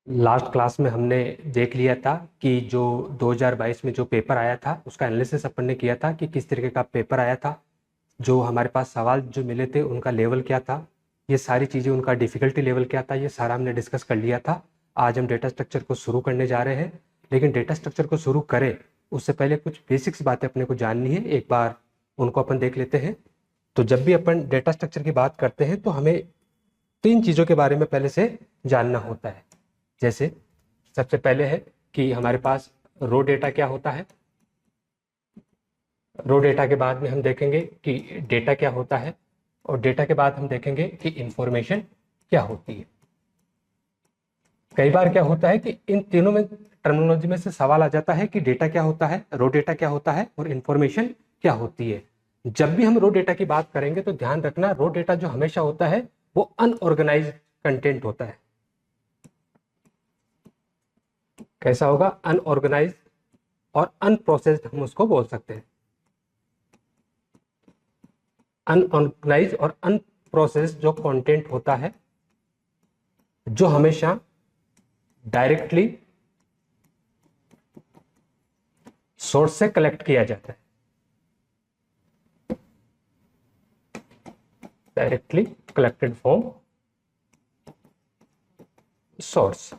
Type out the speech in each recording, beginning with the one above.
Last class में हमने देख लिया था कि जो 2022 में जो पेपर आया था उसका एनालिसिस अपन ने किया था कि किस तरीके का पेपर आया था, जो हमारे पास सवाल जो मिले थे उनका लेवल क्या था, ये सारी चीज़ें, उनका डिफ़िकल्टी लेवल क्या था, ये सारा हमने डिस्कस कर लिया था। आज हम डेटा स्ट्रक्चर को शुरू करने जा रहे हैं, लेकिन डेटा स्ट्रक्चर को शुरू करें उससे पहले कुछ बेसिक्स बातें अपने को जाननी है। एक बार उनको अपन देख लेते हैं। तो जब भी अपन डेटा स्ट्रक्चर की बात करते हैं तो हमें तीन चीज़ों के बारे में पहले से जानना होता है। जैसे सबसे पहले है कि हमारे पास रो डेटा क्या होता है। रो डेटा के बाद में हम देखेंगे कि डेटा क्या होता है, और डेटा के बाद हम देखेंगे कि इंफॉर्मेशन क्या होती है। कई बार क्या होता है कि इन तीनों में टर्मिनोलॉजी में से सवाल आ जाता है कि डेटा क्या होता है, रो डेटा क्या होता है और इंफॉर्मेशन क्या होती है। जब भी हम रो डेटा की बात करेंगे तो ध्यान रखना, रो डेटा जो हमेशा होता है वो अनऑर्गेनाइज कंटेंट होता है। कैसा होगा? अनऑर्गेनाइज और अनप्रोसेस्ड हम उसको बोल सकते हैं। अनऑर्गेनाइज और अनप्रोसेस्ड जो कंटेंट होता है, जो हमेशा डायरेक्टली सोर्स से कलेक्ट किया जाता है, डायरेक्टली कलेक्टेड फ्रॉम सोर्स।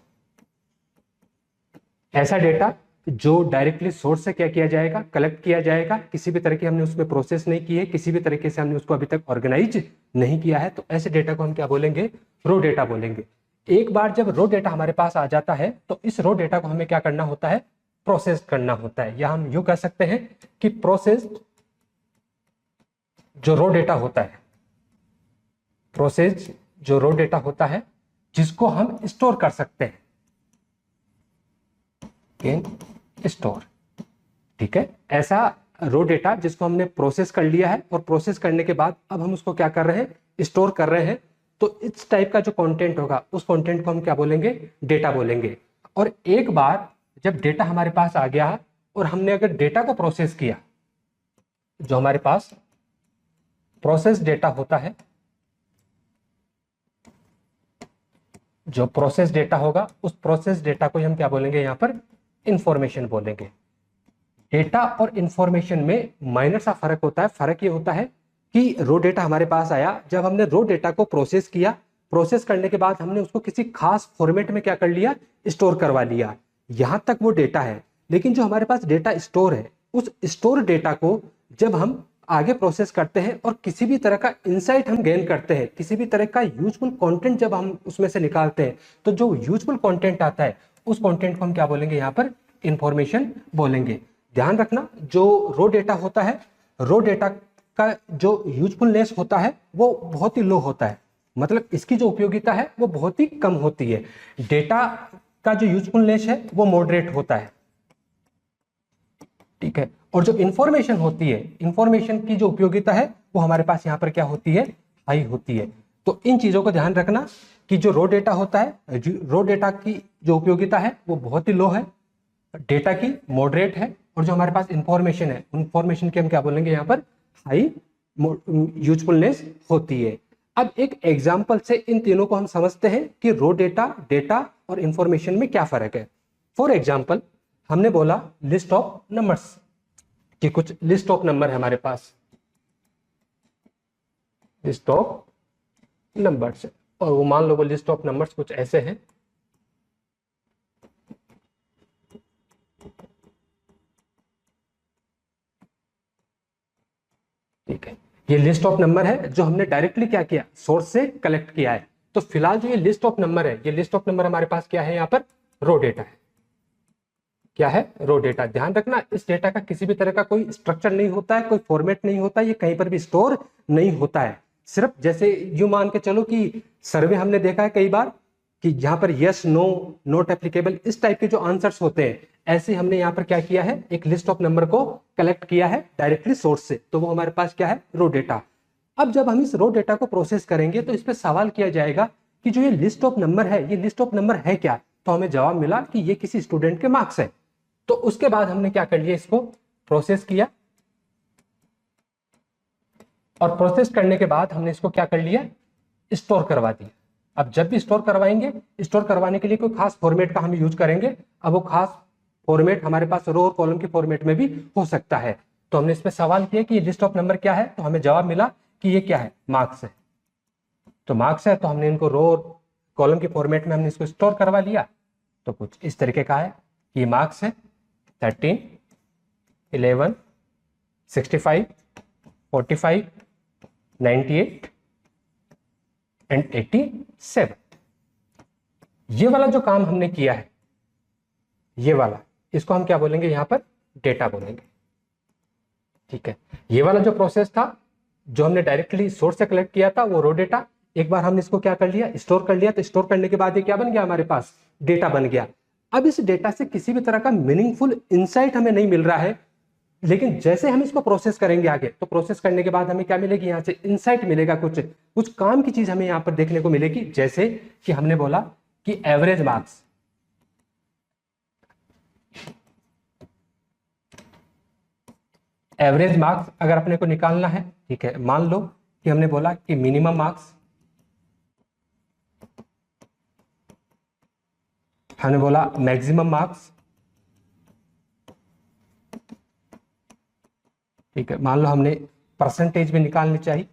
ऐसा डेटा जो डायरेक्टली सोर्स से क्या किया जाएगा, कलेक्ट किया जाएगा, किसी भी तरह की हमने उसमें प्रोसेस नहीं की है, किसी भी तरीके से हमने उसको अभी तक ऑर्गेनाइज नहीं किया है, तो ऐसे डेटा को हम क्या बोलेंगे? रो डेटा बोलेंगे। एक बार जब रो डेटा हमारे पास आ जाता है तो इस रो डेटा को हमें क्या करना होता है? प्रोसेस करना होता है, या हम यूं कह सकते हैं कि प्रोसेस्ड जो रो डेटा होता है, प्रोसेस जो रो डेटा होता है जिसको हम स्टोर कर सकते हैं इन स्टोर। ठीक है, ऐसा रो डेटा जिसको हमने प्रोसेस कर लिया है और प्रोसेस करने के बाद अब हम उसको क्या कर रहे हैं? स्टोर कर रहे हैं। तो इस टाइप का जो कंटेंट होगा उस कंटेंट को हम क्या बोलेंगे? डेटा बोलेंगे। और एक बार जब डेटा हमारे पास आ गया और हमने अगर डेटा को प्रोसेस किया, जो हमारे पास प्रोसेस डेटा होता है, जो प्रोसेस डेटा होगा उस प्रोसेस डेटा को हम क्या बोलेंगे? यहां पर इंफॉर्मेशन बोलेंगे। डेटा और इंफॉर्मेशन में माइनर सा फर्क होता है। फर्क ये होता है कि रो डेटा हमारे पास आया, जब हमने रो डेटा को प्रोसेस किया, प्रोसेस करने के बाद हमने उसको किसी खास फॉर्मेट में क्या कर लिया? स्टोर करवा लिया। यहां तक वो डेटा है, लेकिन जो हमारे पास डेटा स्टोर है, उस स्टोर डेटा को जब हम आगे प्रोसेस करते हैं और किसी भी तरह का इंसाइट हम गेन करते हैं, किसी भी तरह का यूजफुल कंटेंट जब हम उसमें से निकालते हैं, तो जो यूजफुल कंटेंट आता है उस कंटेंट को हम क्या बोलेंगे? यहां पर इंफॉर्मेशन बोलेंगे। ध्यान रखना, जो रो डेटा होता है, रो डेटा का जो यूजफुलनेस होता है वो बहुत ही लो होता है, मतलब इसकी जो उपयोगिता है वो बहुत ही कम होती है। डेटा का जो यूजफुलनेस है वो मॉडरेट होता है। ठीक है, और जो इंफॉर्मेशन होती है, इंफॉर्मेशन की जो उपयोगिता है वो हमारे पास यहाँ पर क्या होती है? हाई होती है। तो इन चीजों को ध्यान रखना कि जो रो डेटा होता है, रो डेटा की जो उपयोगिता है वो बहुत ही लो है, डेटा की मॉडरेट है, और जो हमारे पास इंफॉर्मेशन है, इंफॉर्मेशन की हम क्या बोलेंगे? यहाँ पर हाई यूजफुलनेस होती है। अब एक एग्जांपल से इन तीनों को हम समझते हैं कि रो डेटा, डेटा और इंफॉर्मेशन में क्या फर्क है। फॉर एग्जांपल, हमने बोला लिस्ट ऑफ नंबर्स, कि कुछ लिस्ट ऑफ नंबर है हमारे पास, लिस्ट ऑफ नंबर्स, और वो मान लो वो लिस्ट ऑफ नंबर्स कुछ ऐसे हैं। ठीक है, ये लिस्ट ऑफ नंबर है जो हमने डायरेक्टली क्या किया? सोर्स से कलेक्ट किया है। तो फिलहाल जो ये लिस्ट ऑफ नंबर है, ये लिस्ट ऑफ नंबर हमारे पास क्या है? यहाँ पर रो डेटा है। क्या है? रो डेटा। ध्यान रखना, इस डेटा का किसी भी तरह का कोई स्ट्रक्चर नहीं होता है, कोई फॉर्मेट नहीं होता है, ये कहीं पर भी स्टोर नहीं होता है। सिर्फ जैसे यूं मान के चलो कि सर्वे हमने देखा है कई बार कि यहाँ पर यस, नो, नॉट एप्लीकेबल, इस टाइप के जो आंसर्स होते हैं, ऐसे हमने यहाँ पर क्या किया है? एक लिस्ट ऑफ नंबर को कलेक्ट किया है डायरेक्टली सोर्स से, तो वो हमारे पास क्या है? रो डेटा। अब जब हम इस रो डेटा को प्रोसेस करेंगे तो इस पर सवाल किया जाएगा कि जो ये लिस्ट ऑफ नंबर है, ये लिस्ट ऑफ नंबर है क्या? तो हमें जवाब मिला कि ये किसी स्टूडेंट के मार्क्स है। तो उसके बाद हमने क्या कर लिया? इसको प्रोसेस किया, और प्रोसेस करने के बाद हमने इसको क्या कर लिया? स्टोर करवा दिया। अब जब भी स्टोर करवाएंगे, स्टोर करवाने के लिए कोई खास फॉर्मेट का हम यूज करेंगे। अब वो खास फॉर्मेट हमारे पास रो और कॉलम के फॉर्मेट में भी हो सकता है। तो हमने इसमें सवाल किया कि लिस्ट ऑफ नंबर क्या है, तो हमें जवाब मिला कि ये क्या है, मार्क्स है। तो मार्क्स है तो हमने इनको रो और कॉलम के फॉर्मेट में हमने इसको स्टोर करवा लिया। तो कुछ इस तरीके का है कि मार्क्स है 13, 11, 65, 45, 98 एंड 87। ये वाला जो काम हमने किया है, ये वाला, इसको हम क्या बोलेंगे, यहां पर डेटा बोलेंगे। ठीक है, ये वाला जो प्रोसेस था जो हमने डायरेक्टली सोर्स से कलेक्ट किया था वो रो डेटा, एक बार हमने इसको क्या कर लिया, स्टोर कर लिया। तो स्टोर करने के बाद ये क्या बन गया, हमारे पास डेटा बन गया। अब इस डेटा से किसी भी तरह का मीनिंगफुल इंसाइट हमें नहीं मिल रहा है, लेकिन जैसे हम इसको प्रोसेस करेंगे आगे, तो प्रोसेस करने के बाद हमें क्या मिलेगी, यहां से इंसाइट मिलेगा, कुछ काम की चीज हमें यहां पर देखने को मिलेगी। जैसे कि हमने बोला कि एवरेज मार्क्स, एवरेज मार्क्स अगर अपने को निकालना है, ठीक है, मान लो कि हमने बोला कि मिनिमम मार्क्स, हमने बोला मैक्सिमम मार्क्स, ठीक है, मान लो हमने परसेंटेज भी निकालनी चाहिए।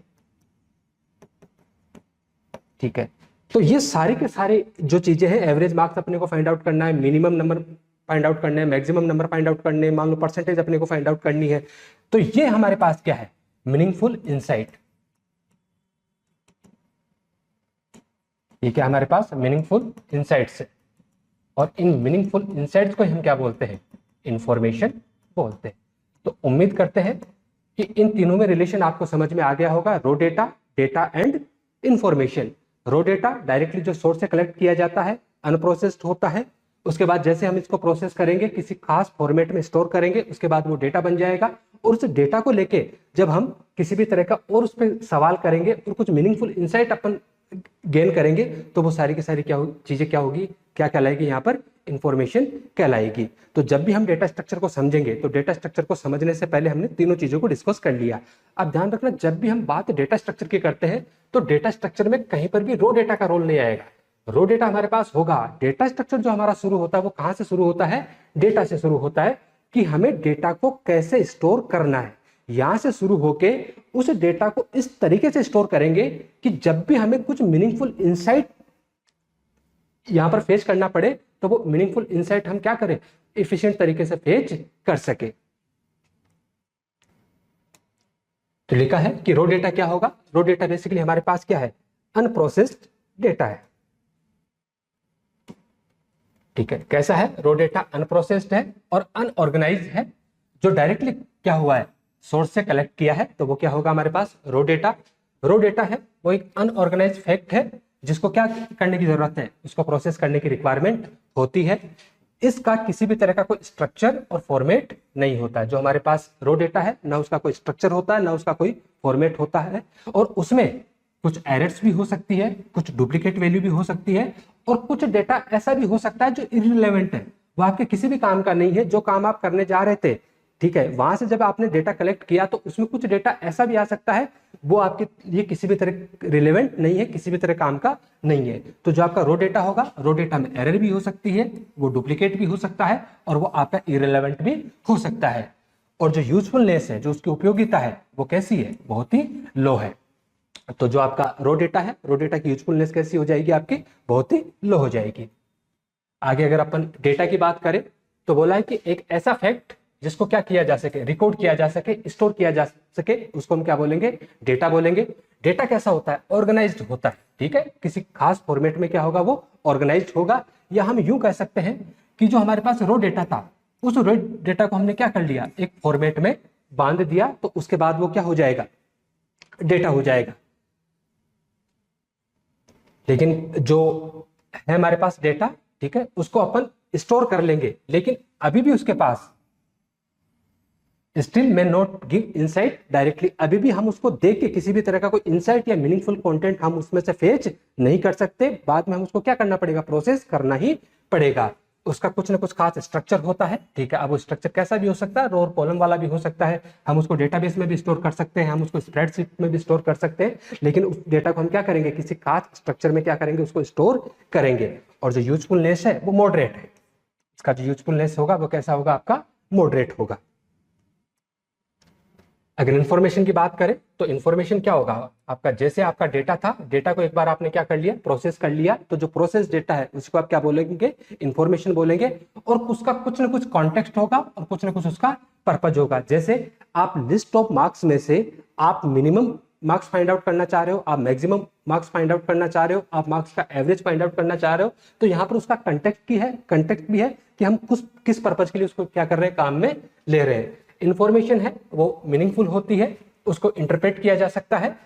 ठीक है, तो ये सारे के सारे जो चीजें हैं, एवरेज मार्क्स अपने को फाइंड आउट करना है, मिनिमम नंबर फाइंड आउट करना है, मैक्सिमम नंबर फाइंड आउट करने, मान लो परसेंटेज अपने को फाइंड आउट करनी है। तो ये हमारे पास क्या है, मीनिंगफुल इंसाइट। ये क्या हमारे पास मीनिंगफुल इंसाइट्स है, और इन मीनिंगफुल इंसाइट्स को हम क्या बोलते हैं, इंफॉर्मेशन बोलते हैं। तो उम्मीद करते हैं कि इन तीनों में रिलेशन आपको समझ में आ गया होगा, raw data, data and information. Raw data directly जो सोर्स से कलेक्ट किया जाता है, अनप्रोसेस्ड होता है, उसके बाद जैसे हम इसको प्रोसेस करेंगे, किसी खास फॉर्मेट में स्टोर करेंगे, उसके बाद वो डेटा बन जाएगा। और उस डेटा को लेके जब हम किसी भी तरह का और उस पर सवाल करेंगे और कुछ मीनिंगफुल इंसाइट अपन गेन करेंगे, तो वो सारी की सारी चीजें क्या होगी, क्या कहलाएगी, यहाँ पर इंफॉर्मेशन कहलाएगी। तो जब भी हम डेटा स्ट्रक्चर को समझेंगे, तो डेटा स्ट्रक्चर को समझने से पहले हमने तीनों चीजों को डिस्कस कर लिया। अब ध्यान रखना, जब भी हम बात डेटा स्ट्रक्चर की करते हैं, तो डेटा स्ट्रक्चर में कहीं पर भी रो डेटा का रोल नहीं आएगा। रो डेटा हमारे पास होगा। डेटा स्ट्रक्चर जो हमारा शुरू होता है वो कहां से शुरू होता है, डेटा से शुरू होता है, कि हमें डेटा को कैसे स्टोर करना है। यहां से शुरू होके उस डेटा को इस तरीके से स्टोर करेंगे कि जब भी हमें कुछ मीनिंगफुल इंसाइट यहां पर फेच करना पड़े, तो वो मीनिंगफुल इंसाइट हम क्या करें, एफिशिएंट तरीके से फेच कर सके। तो लिखा है कि रो डेटा क्या होगा, रो डेटा बेसिकली हमारे पास क्या है, अनप्रोसेस्ड डेटा है। ठीक है, कैसा है, रो डेटा अनप्रोसेस्ड है और अनऑर्गेनाइज्ड है। जो डायरेक्टली क्या हुआ है, सोर्स से कलेक्ट किया है, तो वो क्या होगा हमारे पास, रो डेटा। रो डेटा है वो एक अनऑर्गेनाइज्ड फैक्ट है, जिसको क्या करने की जरूरत है, उसको प्रोसेस करने की रिक्वायरमेंट होती है। इसका किसी भी तरह का कोई स्ट्रक्चर और फॉर्मेट नहीं होता है। जो हमारे पास रो डेटा है, ना उसका कोई स्ट्रक्चर होता है, ना उसका कोई फॉर्मेट होता है, और उसमें कुछ एरर्स भी हो सकती है, कुछ डुप्लीकेट वैल्यू भी हो सकती है, और कुछ डेटा ऐसा भी हो सकता है जो इररिलेवेंट है, वो आपके किसी भी काम का नहीं है। जो काम आप करने जा रहे थे, ठीक है, वहां से जब आपने डेटा कलेक्ट किया, तो उसमें कुछ डेटा ऐसा भी आ सकता है, वो आपके ये किसी भी तरह रिलेवेंट नहीं है, किसी भी तरह काम का नहीं है। तो जो आपका रो डेटा होगा, रो डेटा में एरर भी हो सकती है, वो डुप्लीकेट भी हो सकता है, और वो आपका इररिलेवेंट भी हो सकता है। और जो यूजफुलनेस है, जो उसकी उपयोगिता है, वो कैसी है, बहुत ही लो है। तो जो आपका रो डेटा है, रो डेटा की यूजफुलनेस कैसी हो जाएगी आपकी, बहुत ही लो हो जाएगी। आगे अगर अपन डेटा की बात करें, तो बोला है कि एक ऐसा फैक्ट जिसको क्या किया जा सके, रिकॉर्ड किया जा सके, स्टोर किया जा सके, उसको हम क्या बोलेंगे, डेटा बोलेंगे। डेटा कैसा होता है, ऑर्गेनाइज्ड होता है। ठीक है, किसी खास फॉर्मेट में क्या होगा, वो ऑर्गेनाइज्ड होगा। या हम यूं कह सकते हैं कि जो हमारे पास रो डेटा था, उस रो डेटा को हमने क्या कर लिया, एक फॉर्मेट में बांध दिया, तो उसके बाद वो क्या हो जाएगा, डेटा हो जाएगा। लेकिन जो है हमारे पास डेटा, ठीक है, उसको अपन स्टोर कर लेंगे, लेकिन अभी भी उसके पास still may not give insight directly. अभी भी हम उसको देख के किसी भी तरह का कोई इनसाइट या मीनिंगफुल कंटेंट हम उसमें से फेच नहीं कर सकते। बाद में हम उसको क्या करना पड़ेगा, प्रोसेस करना ही पड़ेगा। उसका कुछ ना कुछ खास स्ट्रक्चर होता है, ठीक है। अब वो स्ट्रक्चर कैसा भी हो सकता है, रो और कॉलम वाला भी हो सकता है, हम उसको डेटाबेस में भी स्टोर कर सकते हैं, हम उसको स्प्रेडशीट में भी स्टोर कर सकते हैं, लेकिन उस डेटा को हम क्या करेंगे, किसी खास स्ट्रक्चर में क्या करेंगे, उसको स्टोर करेंगे। और जो यूजफुलनेस है वो मॉडरेट है, इसका जो यूजफुलनेस होगा वो कैसा होगा, आपका मॉडरेट होगा। अगर इंफॉर्मेशन की बात करें तो इंफॉर्मेशन क्या होगा आपका, जैसे आपका डेटा था, डेटा को एक बार आपने क्या कर लिया, प्रोसेस कर लिया, तो जो प्रोसेस डेटा है उसको आप क्या बोलेंगे, इंफॉर्मेशन बोलेंगे। और उसका कुछ ना कुछ कॉन्टेक्स्ट होगा और कुछ ना कुछ उसका पर्पज होगा। जैसे आप लिस्ट ऑफ मार्क्स में से आप मिनिमम मार्क्स फाइंड आउट करना चाह रहे हो, आप मैक्सिमम मार्क्स फाइंड आउट करना चाह रहे हो, आप मार्क्स का एवरेज फाइंड आउट करना चाह रहे हो, तो यहाँ पर उसका कंटेक्स्ट भी है कि हम किस पर्पज के लिए उसको क्या कर रहे हैं, काम में ले रहे हैं। इंफॉर्मेशन है वो मीनिंगफुल होती है, उसको इंटरप्रेट किया जा सकता है,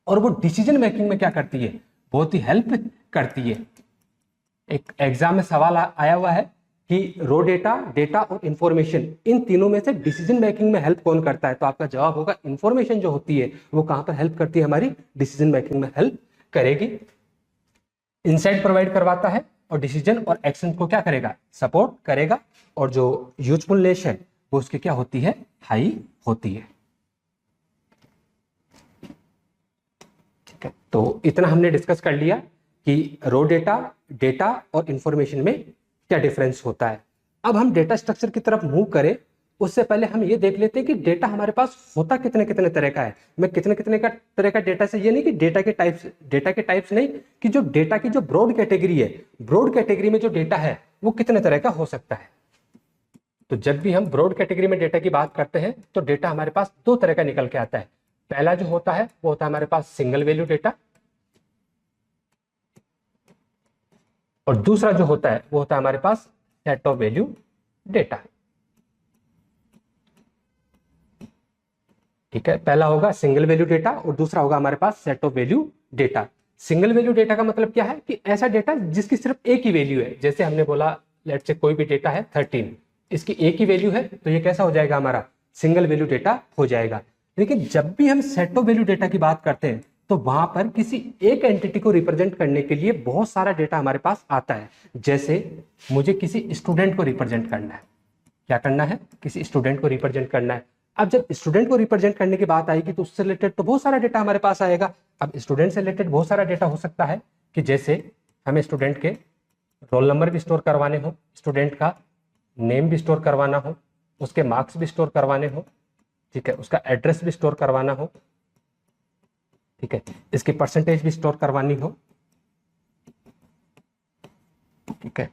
और वो डिसीजन मेकिंग में क्या करती है, बहुत ही हेल्प करती है। एक एग्जाम में सवाल आया हुआ है कि रो डेटा, डेटा और इंफॉर्मेशन, इन तीनों में से डिसीजन मेकिंग में हेल्प कौन करता है, तो आपका जवाब होगा इंफॉर्मेशन जो होती है वो कहां पर हेल्प करती है, हमारी डिसीजन मेकिंग में हेल्प करेगी। इंसाइट प्रोवाइड करवाता है और डिसीजन और एक्शन को क्या करेगा, सपोर्ट करेगा। और जो यूजफुलनेस है वो उसकी क्या होती है, हाई होती है। ठीक है, तो इतना हमने डिस्कस कर लिया कि रो डेटा, डेटा और इंफॉर्मेशन में क्या डिफरेंस होता है। अब हम डेटा स्ट्रक्चर की तरफ मूव करें, उससे पहले हम ये देख लेते हैं कि डेटा हमारे पास होता कितने कितने तरह का है। मैं कितने का तरह का डेटा से ये नहीं कि डेटा के टाइप्स नहीं, कि जो डेटा की जो ब्रॉड कैटेगरी है, ब्रॉड कैटेगरी में जो डेटा है वो कितने तरह का हो सकता है। तो जब भी हम ब्रॉड कैटेगरी में डेटा की बात करते हैं तो डेटा हमारे पास दो तरह का निकल के आता है। पहला जो होता है वो होता है हमारे पास सिंगल वैल्यू डेटा, और दूसरा जो होता है वो होता है हमारे पास सेट ऑफ वैल्यू डेटा। ठीक है, पहला होगा सिंगल वैल्यू डेटा और दूसरा होगा हमारे पास set of value data. Single value data का मतलब क्या है कि ऐसा डेटा जिसकी सिर्फ एक ही वैल्यू है। जैसे हमने बोला लेट्स से कोई भी डेटा है 13, इसकी एक ही वैल्यू है, तो ये कैसा हो जाएगा, हमारा सिंगल वैल्यू डेटा हो जाएगा। लेकिन जब भी हम सेट ऑफ वैल्यू डेटा की बात करते हैं तो वहां पर किसी एक एंटिटी को रिप्रेजेंट करने के लिए बहुत सारा डेटा हमारे पास आता है। जैसे मुझे किसी स्टूडेंट को रिप्रेजेंट करना है, क्या करना है, किसी स्टूडेंट को रिप्रेजेंट करना है। अब जब स्टूडेंट को रिप्रेजेंट करने की बात आएगी तो उससे रिलेटेड तो बहुत सारा डेटा हमारे पास आएगा। अब स्टूडेंट से रिलेटेड बहुत सारा डेटा हो सकता है कि जैसे हमें स्टूडेंट के रोल नंबर भी स्टोर करवाने हो, स्टूडेंट का नेम भी स्टोर करवाना हो, उसके मार्क्स भी स्टोर करवाने हो, ठीक है, उसका एड्रेस भी स्टोर करवाना हो, ठीक है, इसकी परसेंटेज भी स्टोर करवानी हो, ठीक है,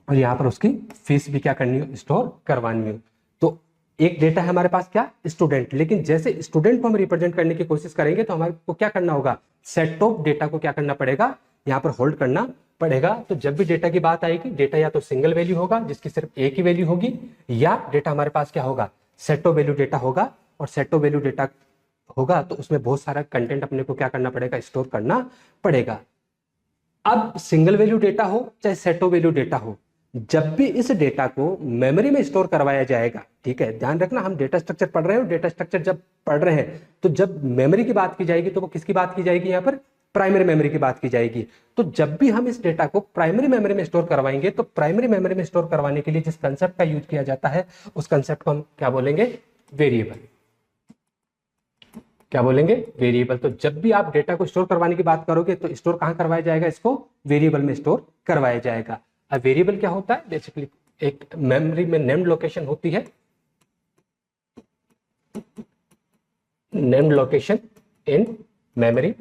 और यहाँ पर उसकी फीस भी क्या करनी हो, स्टोर करवानी हो। तो एक डेटा है हमारे पास क्या, स्टूडेंट। लेकिन जैसे स्टूडेंट को हम रिप्रेजेंट करने की कोशिश करेंगे तो हमारे को क्या करना होगा, सेट ऑफ डेटा को क्या करना पड़ेगा, यहाँ पर होल्ड करना पड़ेगा। तो जब भी डेटा की बात आएगी, डेटा या तो सिंगल वैल्यू होगा जिसकी सिर्फ एक ही वैल्यू होगी, या डेटा हमारे पास क्या होगा, सेट ऑफ वैल्यू डेटा होगा। और सेट ऑफ वैल्यू डेटा होगा तो उसमें बहुत सारा कंटेंट अपने को क्या करना पड़ेगा, स्टोर करना पड़ेगा। अब सिंगल वैल्यू डेटा हो चाहे सेट ऑफ वैल्यू डेटा हो, जब भी इस डेटा को मेमोरी में स्टोर करवाया जाएगा, ठीक है, ध्यान रखना हम डेटा स्ट्रक्चर पढ़ रहे हैं, डेटा स्ट्रक्चर जब पढ़ रहे हैं तो जब मेमोरी की बात की जाएगी तो वो किसकी बात की जाएगी, यहाँ पर प्राइमरी मेमोरी की बात की जाएगी। तो जब भी हम इस डेटा को प्राइमरी मेमोरी में स्टोर करवाएंगे तो प्राइमरी मेमोरी में स्टोर करवाने के लिए जिस कंसेप्ट का यूज किया जाता है उस कंसेप्ट को हम क्या बोलेंगे, वेरिएबल। क्या बोलेंगे, वेरिएबल। तो जब भी आप डेटा को स्टोर करवाने की बात करोगे तो स्टोर कहां करवाया जाएगा, इसको वेरिएबल में स्टोर करवाया जाएगा। अब वेरिएबल क्या होता है, बेसिकली एक मेमोरी में नेम्ड लोकेशन होती है, named location in memory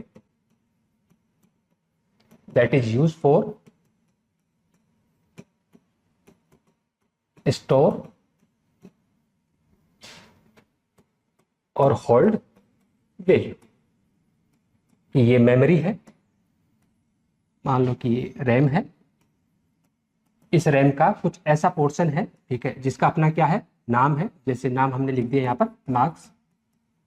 that is used for store और होल्ड वैल्यू। ये मेमोरी है, मान लो कि ये रैम है, इस रैम का कुछ ऐसा पोर्शन है, ठीक है, जिसका अपना क्या है, नाम है। जैसे नाम हमने लिख दिया यहाँ पर मार्क्स,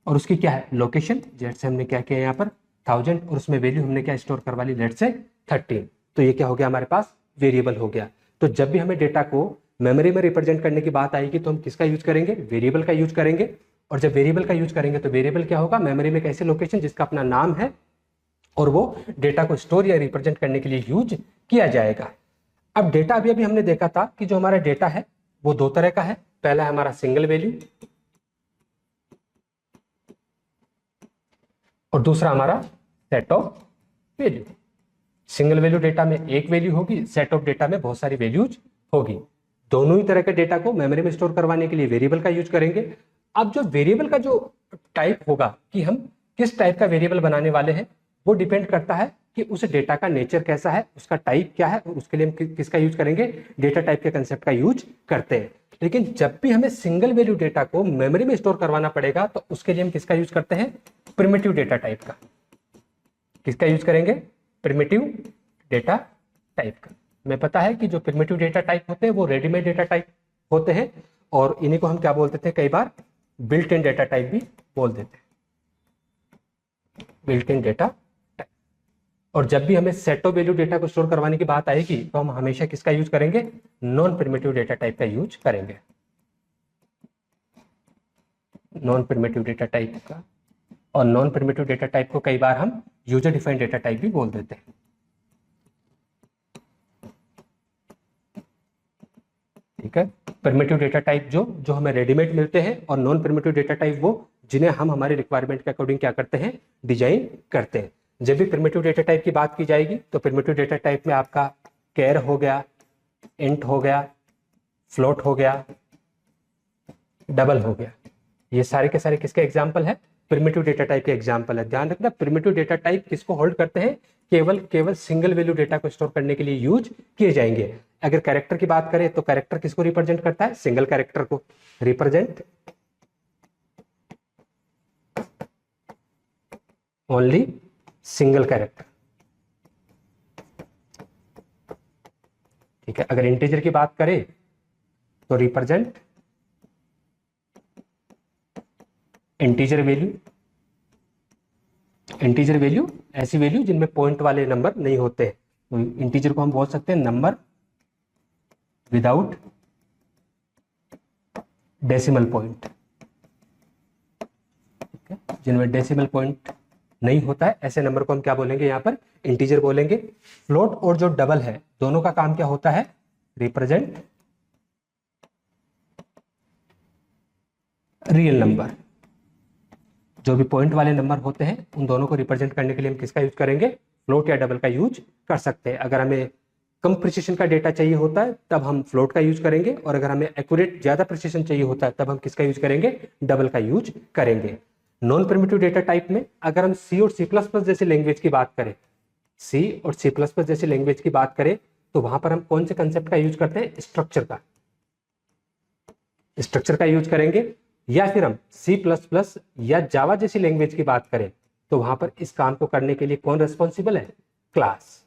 और उसकी क्या है, लोकेशन, जैसे हमने क्या किया यहाँ पर 1000, और उसमें वैल्यू हमने क्या स्टोर करवा ली, लेट्स से 13। तो ये क्या हो गया, हमारे पास वेरिएबल हो गया। तो जब भी हमें डेटा को मेमोरी में रिप्रेजेंट करने की बात आएगी तो हम किसका यूज करेंगे, वेरिएबल का यूज करेंगे। और जब वेरिएबल का यूज करेंगे तो वेरिएबल क्या होगा, मेमोरी में एक ऐसी लोकेशन जिसका अपना नाम है और वो डेटा को स्टोर या रिप्रेजेंट करने के लिए यूज किया जाएगा। अब डेटा अभी अभी हमने देखा था कि जो हमारा डेटा है वो दो तरह का है। पहला है हमारा सिंगल वैल्यू और दूसरा हमारा set of value. Single value data में एक वैल्यू होगी, सेट ऑफ डेटा में बहुत सारी वैल्यूज होगी। दोनों ही तरह के डेटा को मेमोरी में स्टोर करवाने के लिए वेरिएबल का यूज करेंगे। अब जो वेरिएबल का जो टाइप होगा कि हम किस टाइप का वेरिएबल बनाने वाले हैं वो डिपेंड करता है कि उस डेटा का नेचर कैसा है, उसका टाइप क्या है, और उसके लिए हम किसका यूज करेंगे, डेटा टाइप के कंसेप्ट का यूज करते हैं। लेकिन जब भी हमें सिंगल वैल्यू डेटा को मेमोरी में स्टोर करवाना पड़ेगा तो उसके लिए हम किसका यूज करते हैं, प्रिमिटिव डेटा टाइप का। किसका यूज करेंगे, प्रिमिटिव डेटा टाइप का। हमें पता है कि जो प्रिमिटिव डेटा टाइप होते हैं वो रेडीमेड डेटा टाइप होते हैं और इन्हीं को हम क्या बोलते थे, कई बार बिल्ट इन डेटा टाइप भी बोल देते हैं, बिल्ट इन डेटा टाइप। और जब भी हमें सेट ऑफ वैल्यू डेटा को स्टोर करवाने की बात आएगी तो हम हमेशा किसका यूज करेंगे, नॉन प्रिमिटिव डेटा टाइप का यूज करेंगे, नॉन प्रिमिटिव डेटा टाइप का। और नॉन प्रिमिटिव डेटा टाइप को कई बार हम यूजर डिफाइंड डेटा टाइप भी बोल देते हैं। ठीक है, प्रिमिटिव डेटा टाइप जो हमें रेडीमेड मिलते हैं और नॉन प्रिमिटिव डेटा टाइप वो जिन्हें हम हमारे रिक्वायरमेंट के अकॉर्डिंग क्या करते हैं, डिजाइन करते हैं। जब भी प्रिमिटिव डेटा टाइप की बात की जाएगी तो प्रिमिटिव डेटा टाइप में आपका कैर हो गया, इंट हो गया, फ्लोट हो गया, डबल हो गया, ये सारे के सारे किसके एग्जाम्पल है, प्रिमिटिव डेटा टाइप के एग्जाम्पल है। ध्यान रखना, प्रिमिटिव डेटा टाइप किसको होल्ड करते हैं, केवल सिंगल वैल्यू डेटा को स्टोर करने के लिए यूज किए जाएंगे। अगर कैरेक्टर की बात करें तो कैरेक्टर किसको रिप्रेजेंट करता है, सिंगल कैरेक्टर को रिप्रेजेंट ओनली सिंगल कैरेक्टर। ठीक है, अगर इंटीजर की बात करें तो represent integer value. Integer value ऐसी वैल्यू जिनमें पॉइंट वाले नंबर नहीं होते, तो इंटीजर को हम बोल सकते हैं नंबर विदाउट डेसिमल पॉइंट। ठीक है, जिनमें डेसिमल पॉइंट नहीं होता है ऐसे नंबर को हम क्या बोलेंगे, यहां पर इंटीजर बोलेंगे। फ्लोट और जो डबल है दोनों का काम क्या होता है, रिप्रेजेंट रियल नंबर। जो भी पॉइंट वाले नंबर होते हैं उन दोनों को रिप्रेजेंट करने के लिए हम किसका यूज करेंगे, फ्लोट या डबल का यूज कर सकते हैं। अगर हमें कम प्रिसिशन का डेटा चाहिए होता है तब हम फ्लोट का यूज करेंगे, और अगर हमें एक्यूरेट ज्यादा प्रिसिशन चाहिए होता है तब हम किसका यूज करेंगे, डबल का यूज करेंगे। नॉन प्रिमिटिव डेटा टाइप में अगर हम सी और सी प्लस प्लस जैसी लैंग्वेज की बात करें, सी और सी प्लस प्लस जैसी लैंग्वेज की बात करें तो वहां पर हम कौन से कंसेप्ट का यूज करते हैं, स्ट्रक्चर का यूज करेंगे। या फिर हम सी प्लस प्लस या जावा जैसी लैंग्वेज की बात करें तो वहां पर इस काम को करने के लिए कौन रेस्पॉन्सिबल है, क्लास।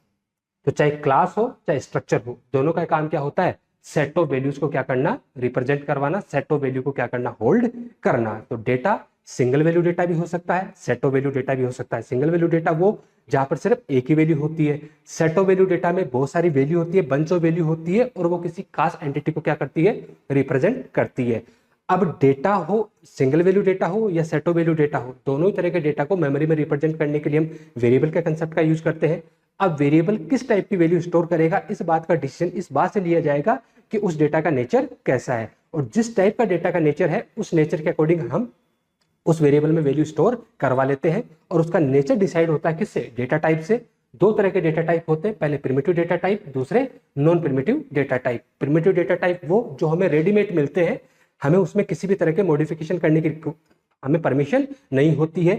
तो चाहे क्लास हो चाहे स्ट्रक्चर हो, दोनों का काम क्या होता है, सेट ऑफ वैल्यूज को क्या करना, रिप्रेजेंट करवाना, सेट ऑफ वैल्यू को क्या करना, होल्ड करना। तो डेटा सिंगल वैल्यू डेटा भी हो सकता है, सेट ऑफ वैल्यू डेटा भी हो सकता है। सिंगल वैल्यू डेटा वो जहां पर सिर्फ एक ही वैल्यू होती है, सेट ऑफ वैल्यू डेटा में बहुत सारी वैल्यू होती है, बंच ऑफ वैल्यू होती है, और वो किसी खास एंटिटी को क्या करती है, रिप्रेजेंट करती है। अब डेटा हो सिंगल वैल्यू डेटा हो या सेट ऑफ वैल्यू डेटा हो, दोनों ही तरह के डेटा को मेमोरी में रिप्रेजेंट करने के लिए हम वेरिएबल के कंसेप्ट का यूज करते हैं। अब वेरिएबल किस टाइप की वैल्यू स्टोर करेगा, इस बात का डिसीजन इस बात से लिया जाएगा कि उस डेटा का नेचर कैसा है, और जिस टाइप का डेटा का नेचर है उस नेचर के अकॉर्डिंग हम उस वेरिएबल में वैल्यू स्टोर करवा लेते हैं। और उसका नेचर डिसाइड होता है किससे, डेटा टाइप से। दो तरह के डेटा टाइप होते हैं, पहले प्रिमिटिव डेटा टाइप, दूसरे non primitive data type. Primitive data type वो जो हमें रेडीमेड मिलते हैं, हमें उसमें किसी भी तरह के मॉडिफिकेशन करने की हमें परमिशन नहीं होती है।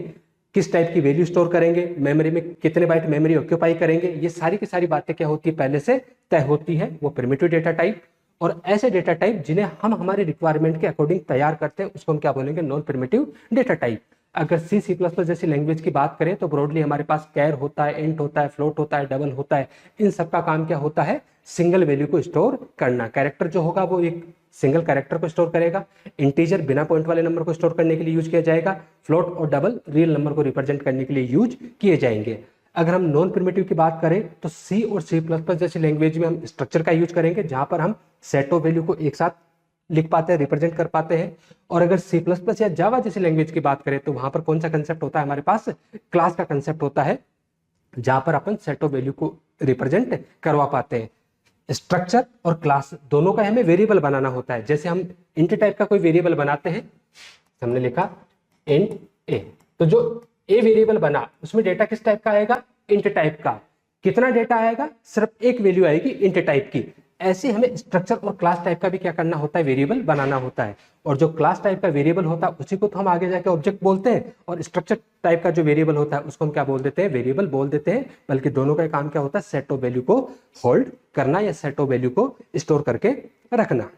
किस टाइप की वैल्यू स्टोर करेंगे, मेमोरी में कितने बाइट मेमोरी ऑक्यूपाई करेंगे, ये सारी की सारी बातें क्या होती है, पहले से तय होती है, वो प्रिमिटिव डेटा टाइप। और ऐसे डेटा टाइप जिन्हें हम हमारे रिक्वायरमेंट के अकॉर्डिंग तैयार करते हैं उसको हम क्या बोलेंगे, नॉन प्रिमिटिव डेटा टाइप। अगर सी सी प्लस प्लस जैसी लैंग्वेज की बात करें तो ब्रॉडली हमारे पास कैर होता है, इंट होता है, फ्लोट होता है, डबल होता है। इन सब का काम क्या होता है, सिंगल वैल्यू को स्टोर करना। कैरेक्टर जो होगा वो एक सिंगल कैरेक्टर को स्टोर करेगा, इंटीजर बिना पॉइंट वाले नंबर को स्टोर करने के लिए यूज किया जाएगा, फ्लोट और डबल रियल नंबर को रिप्रेजेंट करने के लिए यूज किए जाएंगे। अगर हम नॉन प्रिमिटिव की बात करें तो सी और सी प्लस प्लस जैसी लैंग्वेज में हम स्ट्रक्चर का यूज करेंगे, जहां पर हम सेट ऑफ वैल्यू को एक साथ लिख पाते हैं, रिप्रेजेंट कर पाते हैं। और अगर सी प्लस प्लस या जावा जैसी लैंग्वेज की बात करें तो वहां पर कौन सा कंसेप्ट होता है, हमारे पास क्लास का कंसेप्ट होता है, जहां पर अपन सेट ऑफ वैल्यू को रिप्रेजेंट करवा पाते हैं। स्ट्रक्चर और क्लास दोनों का हमें वेरिएबल बनाना होता है। जैसे हम इंट टाइप का कोई वेरिएबल बनाते हैं, हमने लिखा इंट ए, तो जो ए वेरिएबल बना उसमें डेटा किस टाइप का आएगा, इंट टाइप का। कितना डेटा आएगा, सिर्फ एक वैल्यू आएगी इंट टाइप की। ऐसे हमें स्ट्रक्चर और क्लास टाइप का भी क्या करना होता है, वेरिएबल बनाना होता है। और जो क्लास टाइप का वेरिएबल होता है उसी को तो हम आगे जाके ऑब्जेक्ट बोलते हैं, और स्ट्रक्चर टाइप का जो वेरिएबल होता है उसको हम क्या बोल देते हैं, वेरिएबल बोल देते हैं। बल्कि दोनों का काम क्या होता है, सेट ऑफ वैल्यू को होल्ड करना या सेट ऑफ वैल्यू को स्टोर करके रखना।